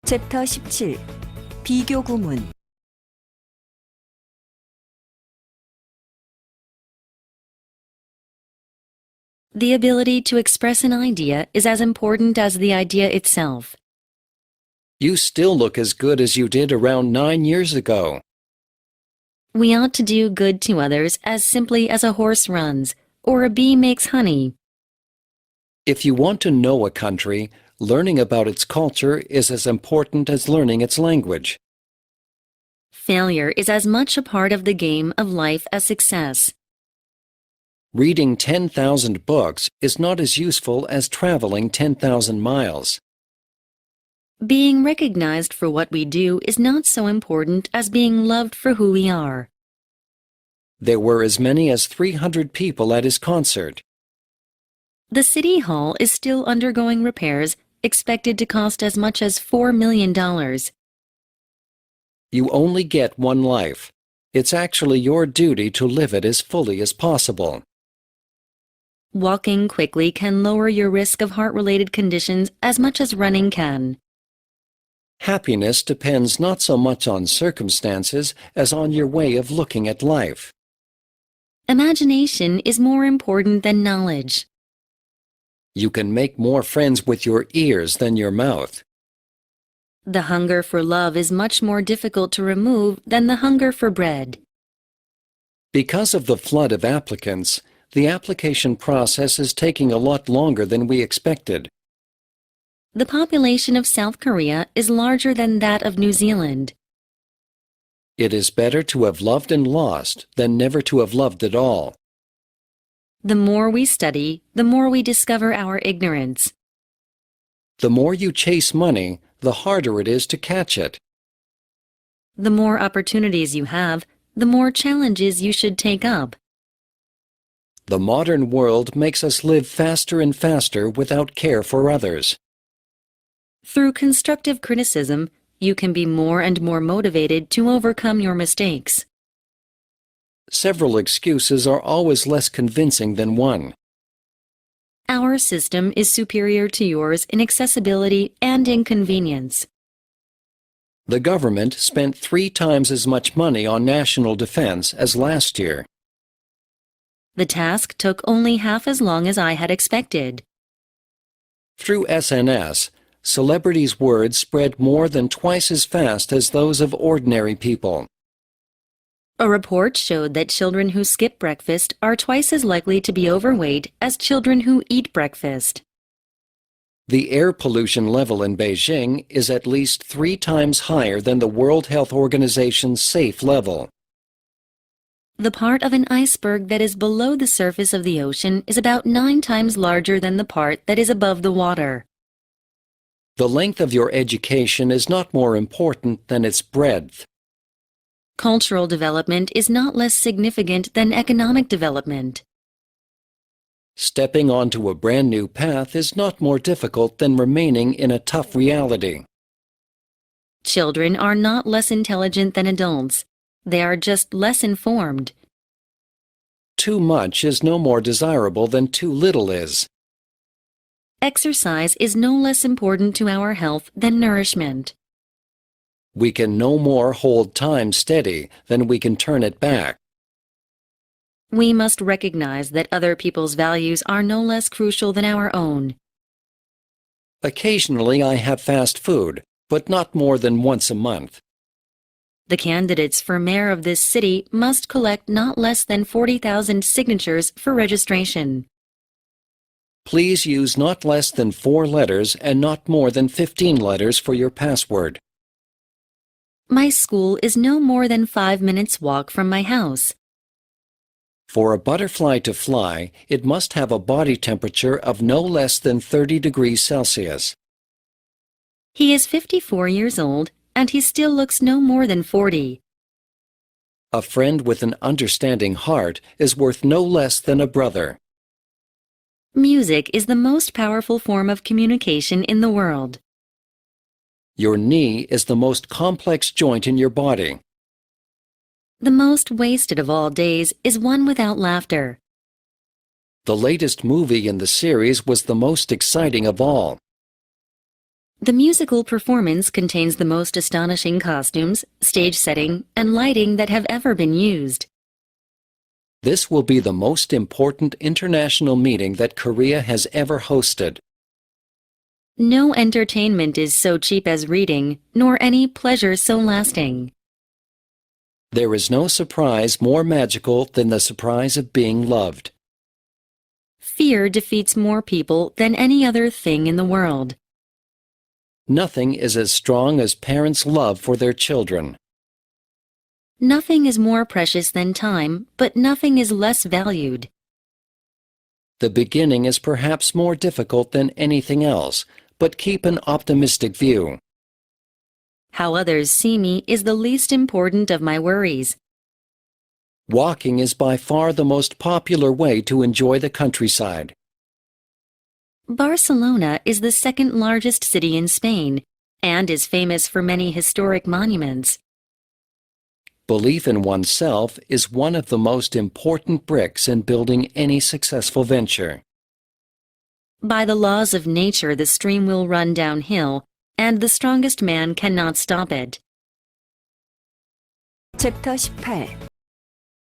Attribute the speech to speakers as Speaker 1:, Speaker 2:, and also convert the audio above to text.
Speaker 1: 챕터 17 비교구문
Speaker 2: The ability to express an idea is as important as the idea itself.
Speaker 3: You still look as good as you did around 9 years ago.
Speaker 2: We ought to do good to others as simply as a horse runs, or a bee makes honey.
Speaker 3: If you want to know a country, learning about its culture is as important as learning its language.
Speaker 2: Failure is as much a part of the game of life as success.
Speaker 3: Reading 10,000 books is not as useful as traveling 10,000 miles.
Speaker 2: Being recognized for what we do is not so important as being loved for who we are.
Speaker 3: There were as many as 300 people at his concert.
Speaker 2: The City Hall is still undergoing repairs, expected to cost as much as $4 million.
Speaker 3: You only get one life. It's actually your duty to live it as fully as possible.
Speaker 2: Walking quickly can lower your risk of heart-related conditions as much as running can.
Speaker 3: Happiness depends not so much on circumstances as on your way of looking at life.
Speaker 2: Imagination is more important than knowledge.
Speaker 3: You can make more friends with your ears than your mouth.
Speaker 2: The hunger for love is much more difficult to remove than the hunger for bread.
Speaker 3: Because of the flood of applicants, the application process is taking a lot longer than we expected.
Speaker 2: The population of South Korea is larger than that of New Zealand.
Speaker 3: It is better to have loved and lost than never to have loved at all.
Speaker 2: The more we study, the more we discover our ignorance.
Speaker 3: The more you chase money, the harder it is to catch it.
Speaker 2: The more opportunities you have, the more challenges you should take up.
Speaker 3: The modern world makes us live faster and faster without care for others.
Speaker 2: Through constructive criticism, you can be more and more motivated to overcome your mistakes.
Speaker 3: Several excuses are always less convincing than one.
Speaker 2: Our system is superior to yours in accessibility and in convenience.
Speaker 3: The government spent 3 times as much money on national defense as last year.
Speaker 2: The task took only half as long as I had expected.
Speaker 3: Through SNS, celebrities' words spread more than twice as fast as those of ordinary people.
Speaker 2: A report showed that children who skip breakfast are twice as likely to be overweight as children who eat breakfast.
Speaker 3: The air pollution level in Beijing is at least 3 times higher than the World Health Organization's safe level.
Speaker 2: The part of an iceberg that is below the surface of the ocean is about 9 times larger than the part that is above the water.
Speaker 3: The length of your education is not more important than its breadth.
Speaker 2: Cultural development is not less significant than economic development.
Speaker 3: Stepping onto a brand new path is not more difficult than remaining in a tough reality.
Speaker 2: Children are not less intelligent than adults. They are just less informed.
Speaker 3: Too much is no more desirable than too little is.
Speaker 2: Exercise is no less important to our health than nourishment.
Speaker 3: We can no more hold time steady than we can turn it back.
Speaker 2: We must recognize that other people's values are no less crucial than our own.
Speaker 3: Occasionally I have fast food, but not more than once a month.
Speaker 2: The candidates for mayor of this city must collect not less than 40,000 signatures for registration.
Speaker 3: Please use not less than 4 letters and not more than 15 letters for your password.
Speaker 2: My school is no more than 5 minutes' walk from my house.
Speaker 3: For a butterfly to fly, it must have a body temperature of no less than 30 degrees Celsius.
Speaker 2: He is 54 years old, and he still looks no more than 40.
Speaker 3: A friend with an understanding heart is worth no less than a brother.
Speaker 2: Music is the most powerful form of communication in the world.
Speaker 3: Your knee is the most complex joint in your body.
Speaker 2: The most wasted of all days is one without laughter.
Speaker 3: The latest movie in the series was the most exciting of all.
Speaker 2: The musical performance contains the most astonishing costumes, stage setting, and lighting that have ever been used.
Speaker 3: This will be the most important international meeting that Korea has ever hosted.
Speaker 2: No entertainment is so cheap as reading, nor any pleasure so lasting.
Speaker 3: There is no surprise more magical than the surprise of being loved.
Speaker 2: Fear defeats more people than any other thing in the world.
Speaker 3: Nothing is as strong as parents' love for their children.
Speaker 2: Nothing is more precious than time, but nothing is less valued.
Speaker 3: The beginning is perhaps more difficult than anything else, but keep an optimistic view.
Speaker 2: How others see me is the least important of my worries.
Speaker 3: Walking is by far the most popular way to enjoy the countryside.
Speaker 2: Barcelona is the second largest city in Spain and is famous for many historic monuments.
Speaker 3: Belief in oneself is one of the most important bricks in building any successful venture.
Speaker 2: By the laws of nature, the stream will run downhill, and the strongest man cannot stop it.
Speaker 1: 챕터 18